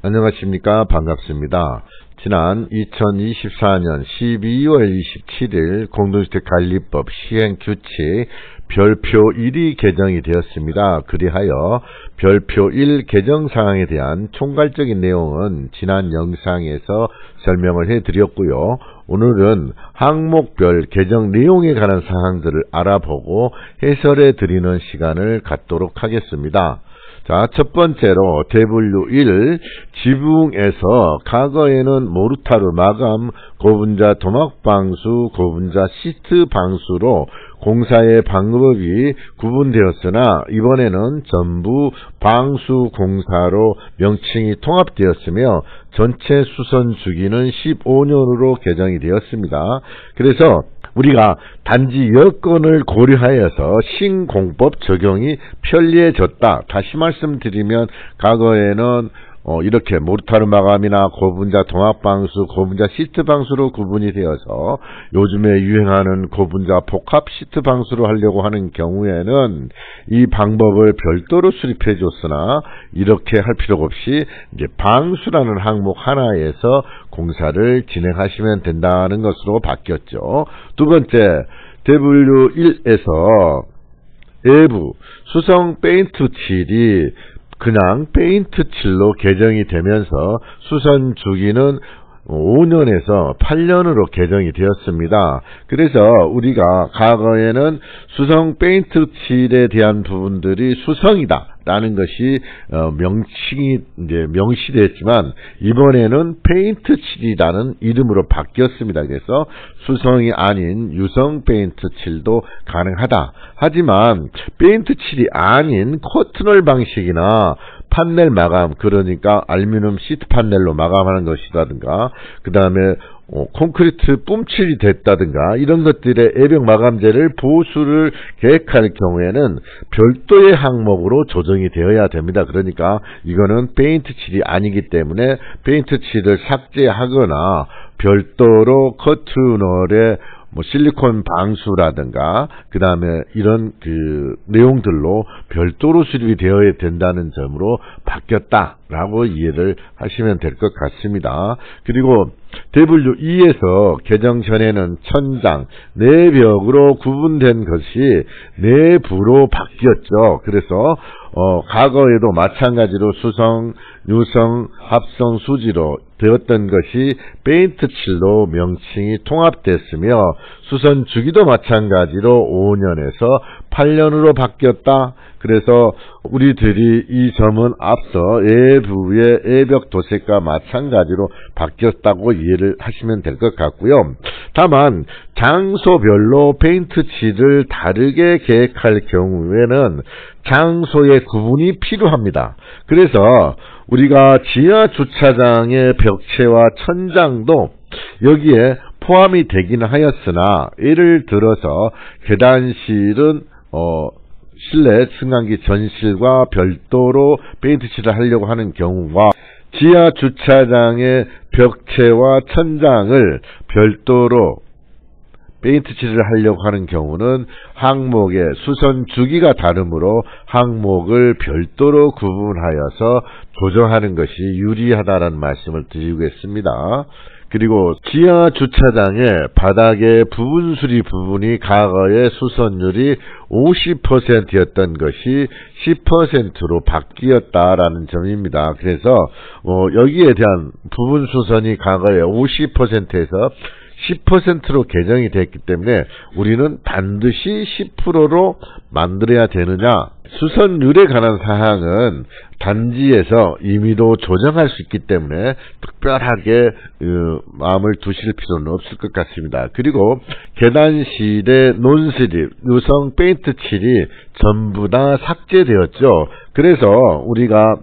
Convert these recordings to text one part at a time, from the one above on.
안녕하십니까. 반갑습니다. 지난 2024년 12월 27일 공동주택관리법 시행규칙 별표 1이 개정이 되었습니다. 그리하여 별표 1 개정사항에 대한 총괄적인 내용은 지난 영상에서 설명을 해드렸고요. 오늘은 항목별 개정 내용에 관한 사항들을 알아보고 해설해 드리는 시간을 갖도록 하겠습니다. 자, 첫 번째로 대분류1 지붕에서 과거에는 모르타르 마감, 고분자 도막방수, 고분자 시트 방수로 공사의 방법이 구분되었으나 이번에는 전부 방수 공사로 명칭이 통합되었으며 전체 수선 주기는 15년으로 개정이 되었습니다. 그래서 우리가 단지 여건을 고려하여서 신공법 적용이 편리해졌다. 다시 말씀드리면 과거에는 이렇게 모르타르 마감이나 고분자 동합방수, 고분자 시트방수로 구분이 되어서 요즘에 유행하는 고분자 복합 시트방수로 하려고 하는 경우에는 이 방법을 별도로 수립해 줬으나 이렇게 할 필요가 없이 이제 방수라는 항목 하나에서 공사를 진행하시면 된다는 것으로 바뀌었죠. 두 번째, 대분류1에서 외부 수성 페인트 칠이 그냥 페인트 칠로 개정이 되면서 수선 주기는 5년에서 8년으로 개정이 되었습니다. 그래서 우리가 과거에는 수성 페인트 칠에 대한 부분들이 수성이다 라는 것이 명칭이 이제 명시됐지만 이번에는 페인트 칠이라는 이름으로 바뀌었습니다. 그래서 수성이 아닌 유성 페인트 칠도 가능하다. 하지만 페인트 칠이 아닌 커튼홀 방식이나 판넬 마감, 그러니까 알루미늄 시트 판넬로 마감하는 것이라든가 그 다음에 콘크리트 뿜칠이 됐다든가 이런 것들의 애벽 마감재를 보수를 계획할 경우에는 별도의 항목으로 조정이 되어야 됩니다. 그러니까 이거는 페인트 칠이 아니기 때문에 페인트 칠을 삭제하거나 별도로 커튼홀에 실리콘 방수라든가 그 다음에 이런 내용들로 별도로 수립이 되어야 된다는 점으로 바뀌었다라고 이해를 하시면 될 것 같습니다. 그리고 대분류2에서 개정 전에는 천장, 내벽으로 구분된 것이 내부로 바뀌었죠. 그래서 과거에도 마찬가지로 수성, 유성, 합성, 수지로 되었던 것이 페인트 칠로 명칭이 통합됐으며 수선 주기도 마찬가지로 5년에서 8년으로 바뀌었다. 그래서 우리들이 이 점은 앞서 외부의 애벽 도색과 마찬가지로 바뀌었다고 이해를 하시면 될 것 같고요. 다만 장소별로 페인트 칠을 다르게 계획할 경우에는 장소의 구분이 필요합니다. 그래서 우리가 지하 주차장의 벽체와 천장도 여기에 포함이 되기는 하였으나 예를 들어서 계단실은 실내 승강기 전실과 별도로 페인트 칠을 하려고 하는 경우와 지하 주차장의 벽체와 천장을 별도로 페인트 칠을 하려고 하는 경우는 항목의 수선 주기가 다르므로 항목을 별도로 구분하여서 조정하는 것이 유리하다는 말씀을 드리겠습니다. 그리고 지하 주차장의 바닥의 부분 수리 부분이 과거의 수선율이 50%였던 것이 10%로 바뀌었다라는 점입니다. 그래서 여기에 대한 부분 수선이 과거에 50%에서 10%로 개정이 됐기 때문에 우리는 반드시 10%로 만들어야 되느냐? 수선율에 관한 사항은 단지에서 임의로 조정할 수 있기 때문에 특별하게 마음을 두실 필요는 없을 것 같습니다. 그리고 계단실의 논슬립, 유성 페인트 칠이 전부 다 삭제되었죠. 그래서 우리가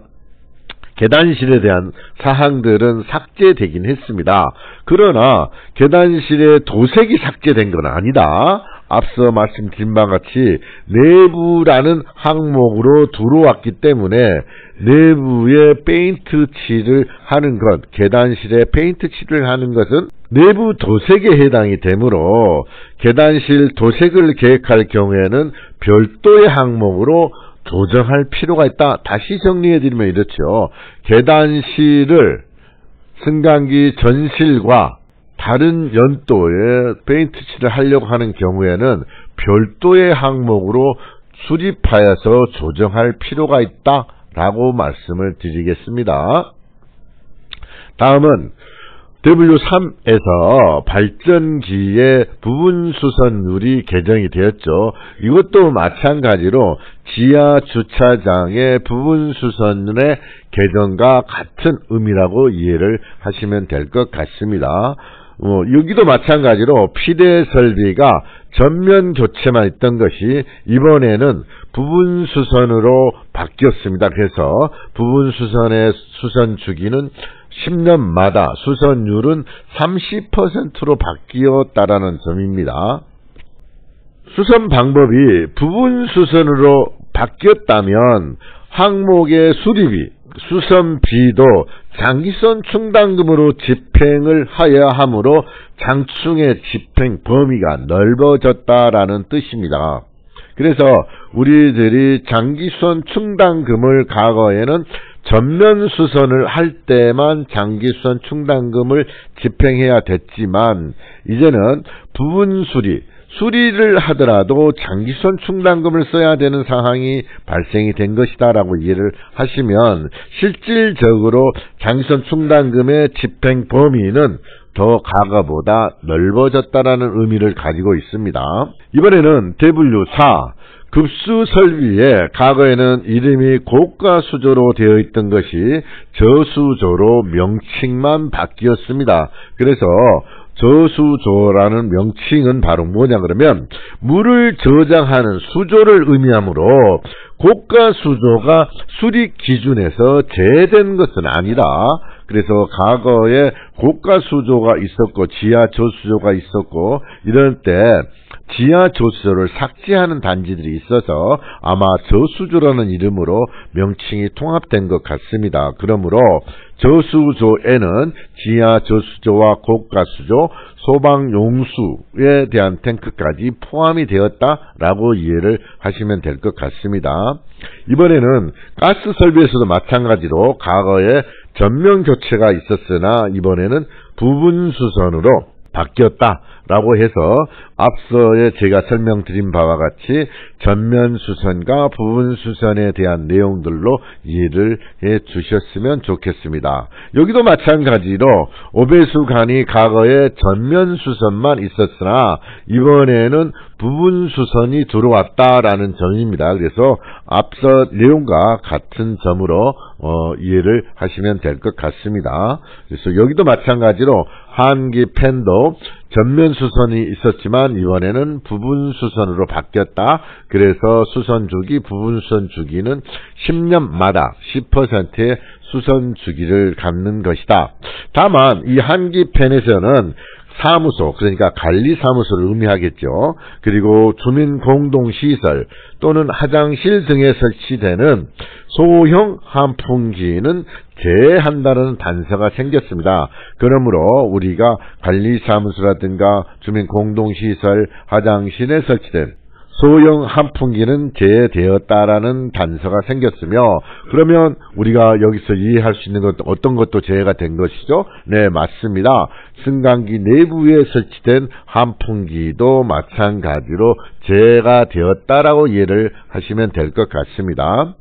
계단실에 대한 사항들은 삭제되긴 했습니다. 그러나 계단실의 도색이 삭제된 건 아니다. 앞서 말씀드린 바와 같이 내부라는 항목으로 들어왔기 때문에 내부에 페인트 칠을 하는 것, 계단실에 페인트 칠을 하는 것은 내부 도색에 해당이 되므로 계단실 도색을 계획할 경우에는 별도의 항목으로 조정할 필요가 있다. 다시 정리해드리면 이렇죠. 계단실을 승강기 전실과 다른 연도에 페인트 칠을 하려고 하는 경우에는 별도의 항목으로 수립하여서 조정할 필요가 있다라고 말씀을 드리겠습니다. 다음은 W3에서 발전기의 부분 수선율이 개정이 되었죠. 이것도 마찬가지로 지하 주차장의 부분 수선율의 개정과 같은 의미라고 이해를 하시면 될 것 같습니다. 여기도 마찬가지로 피대 설비가 전면 교체만 있던 것이 이번에는 부분 수선으로 바뀌었습니다. 그래서 부분 수선의 수선 주기는 10년마다 수선율은 30%로 바뀌었다라는 점입니다. 수선 방법이 부분 수선으로 바뀌었다면 항목의 수리비, 수선비도 장기선 충당금으로 집행을 하여야 하므로 장충의 집행 범위가 넓어졌다라는 뜻입니다. 그래서 우리들이 장기선 충당금을 과거에는 전면 수선을 할 때만 장기선 충당금을 집행해야 됐지만 이제는 부분 수리를 하더라도 장기선 충당금을 써야 되는 상황이 발생이 된 것이다 라고 이해를 하시면 실질적으로 장기선 충당금의 집행 범위는 더 과거보다 넓어졌다라는 의미를 가지고 있습니다. 이번에는 W4 급수 설비에 과거에는 이름이 고가수조로 되어 있던 것이 저수조로 명칭만 바뀌었습니다. 그래서 저수조라는 명칭은 바로 뭐냐 그러면 물을 저장하는 수조를 의미하므로 고가수조가 수립 기준에서 제외된 것은 아니다. 그래서 과거에 고가수조가 있었고 지하 저수조가 있었고 이럴 때 지하 저수조를 삭제하는 단지들이 있어서 아마 저수조라는 이름으로 명칭이 통합된 것 같습니다. 그러므로 저수조에는 지하 저수조와 고가수조, 소방용수에 대한 탱크까지 포함이 되었다라고 이해를 하시면 될 것 같습니다. 이번에는 가스 설비에서도 마찬가지로 과거에 전면 교체가 있었으나 이번에는 부분 수선으로 바뀌었다라고 해서 앞서에 제가 설명드린 바와 같이 전면 수선과 부분 수선에 대한 내용들로 이해를 해 주셨으면 좋겠습니다. 여기도 마찬가지로 오배수관이 과거에 전면 수선만 있었으나 이번에는 부분 수선이 들어왔다라는 점입니다. 그래서 앞서 내용과 같은 점으로 이해를 하시면 될 것 같습니다. 그래서 여기도 마찬가지로 한기 팬도 전면 수선이 있었지만 이번에는 부분 수선으로 바뀌었다. 그래서 수선 주기, 부분 수선 주기는 10년마다 10%의 수선 주기를 갖는 것이다. 다만 이 한기 팬에서는 사무소, 그러니까 관리사무소를 의미하겠죠. 그리고 주민공동시설 또는 화장실 등에 설치되는 소형 환풍기는 제외한다는 단서가 생겼습니다. 그러므로 우리가 관리사무소라든가 주민공동시설, 화장실에 설치된 소형 환풍기는 제외되었다라는 단서가 생겼으며 그러면 우리가 여기서 이해할 수 있는 것 어떤 것도 제외가 된 것이죠? 네, 맞습니다. 승강기 내부에 설치된 환풍기도 마찬가지로 제외가 되었다라고 이해를 하시면 될 것 같습니다.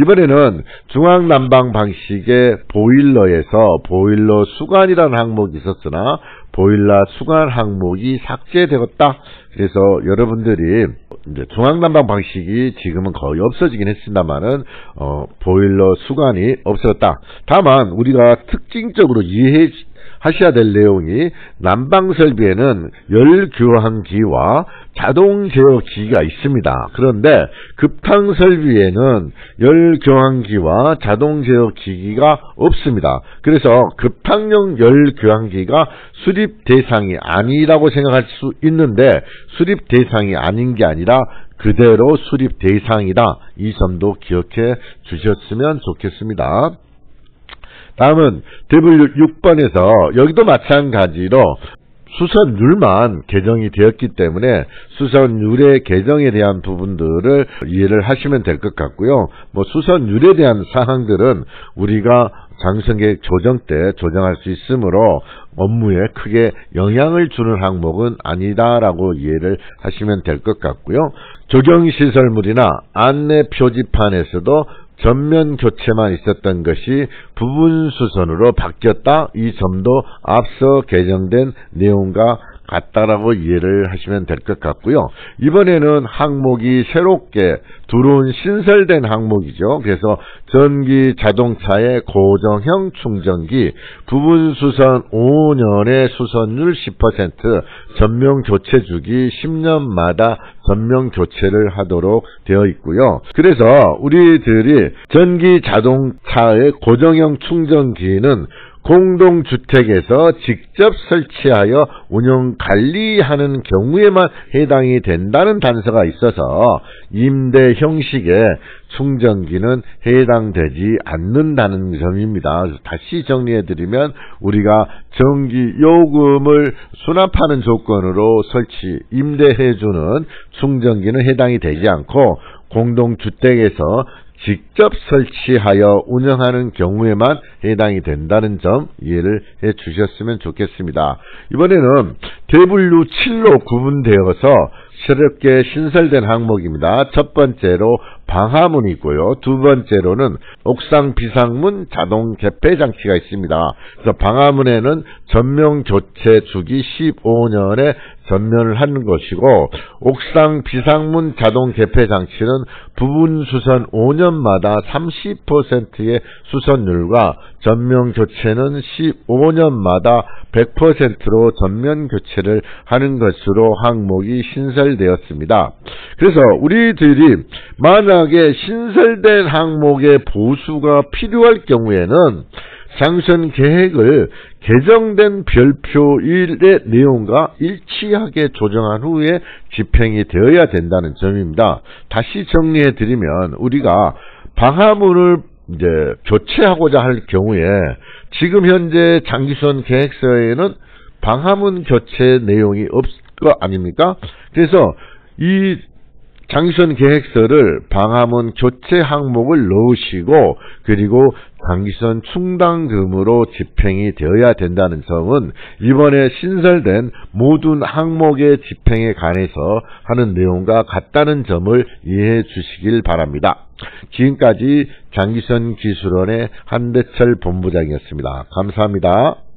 이번에는 중앙난방 방식의 보일러에서 보일러 수관이라는 항목이 있었으나 보일러 수관 항목이 삭제되었다. 그래서 여러분들이 이제 중앙난방 방식이 지금은 거의 없어지긴 했습니다만은 보일러 수관이 없어졌다. 다만 우리가 특징적으로 이해하셔야 될 내용이 난방 설비에는 열 교환기와 자동 제어기기가 있습니다. 그런데 급탕 설비에는 열 교환기와 자동 제어기기가 없습니다. 그래서 급탕용 열 교환기가 수립 대상이 아니라고 생각할 수 있는데 수립 대상이 아닌 게 아니라 그대로 수립 대상이다. 이 점도 기억해 주셨으면 좋겠습니다. 다음은 W6번에서 여기도 마찬가지로 수선율만 개정이 되었기 때문에 수선율의 개정에 대한 부분들을 이해를 하시면 될 것 같고요. 뭐 수선율에 대한 사항들은 우리가 장기선계획 조정 때 조정할 수 있으므로 업무에 크게 영향을 주는 항목은 아니다라고 이해를 하시면 될 것 같고요. 조경시설물이나 안내 표지판에서도 전면 교체만 있었던 것이 부분 수선으로 바뀌었다. 이 점도 앞서 개정된 내용과 같다라고 이해를 하시면 될 것 같고요. 이번에는 항목이 새롭게 들어온 신설된 항목이죠. 그래서 전기 자동차의 고정형 충전기 부분 수선 5년에 수선율 10% 전면 교체 주기 10년마다 전면 교체를 하도록 되어 있고요. 그래서 우리들이 전기 자동차의 고정형 충전기는 공동주택에서 직접 설치하여 운영 관리하는 경우에만 해당이 된다는 단서가 있어서 임대 형식의 충전기는 해당되지 않는다는 점입니다. 다시 정리해드리면 우리가 전기 요금을 수납하는 조건으로 임대해주는 충전기는 해당이 되지 않고 공동주택에서 직접 설치하여 운영하는 경우에만 해당이 된다는 점 이해를 해 주셨으면 좋겠습니다. 이번에는 대분류 7로 구분되어서 새롭게 신설된 항목입니다. 첫 번째로 방화문이 있고요. 두 번째로는 옥상 비상문 자동 개폐 장치가 있습니다. 그래서 방화문에는 전면 교체 주기 15년에 전면을 하는 것이고, 옥상 비상문 자동 개폐 장치는 부분 수선 5년마다 30%의 수선율과 전면 교체는 15년마다 100%로 전면 교체를 하는 것으로 항목이 신설되었습니다. 그래서 우리들이 만약에 신설된 항목의 보수가 필요할 경우에는 장기선 계획을 개정된 별표 1의 내용과 일치하게 조정한 후에 집행이 되어야 된다는 점입니다. 다시 정리해 드리면 우리가 방화문을 이제 교체하고자 할 경우에 지금 현재 장기선 계획서에는 방화문 교체 내용이 없을 거 아닙니까? 그래서 이 장기선 계획서를 방화문 교체 항목을 넣으시고 그리고 장기선 충당금으로 집행이 되어야 된다는 점은 이번에 신설된 모든 항목의 집행에 관해서 하는 내용과 같다는 점을 이해해 주시길 바랍니다. 지금까지 장기선 기술원의 한대철 본부장이었습니다. 감사합니다.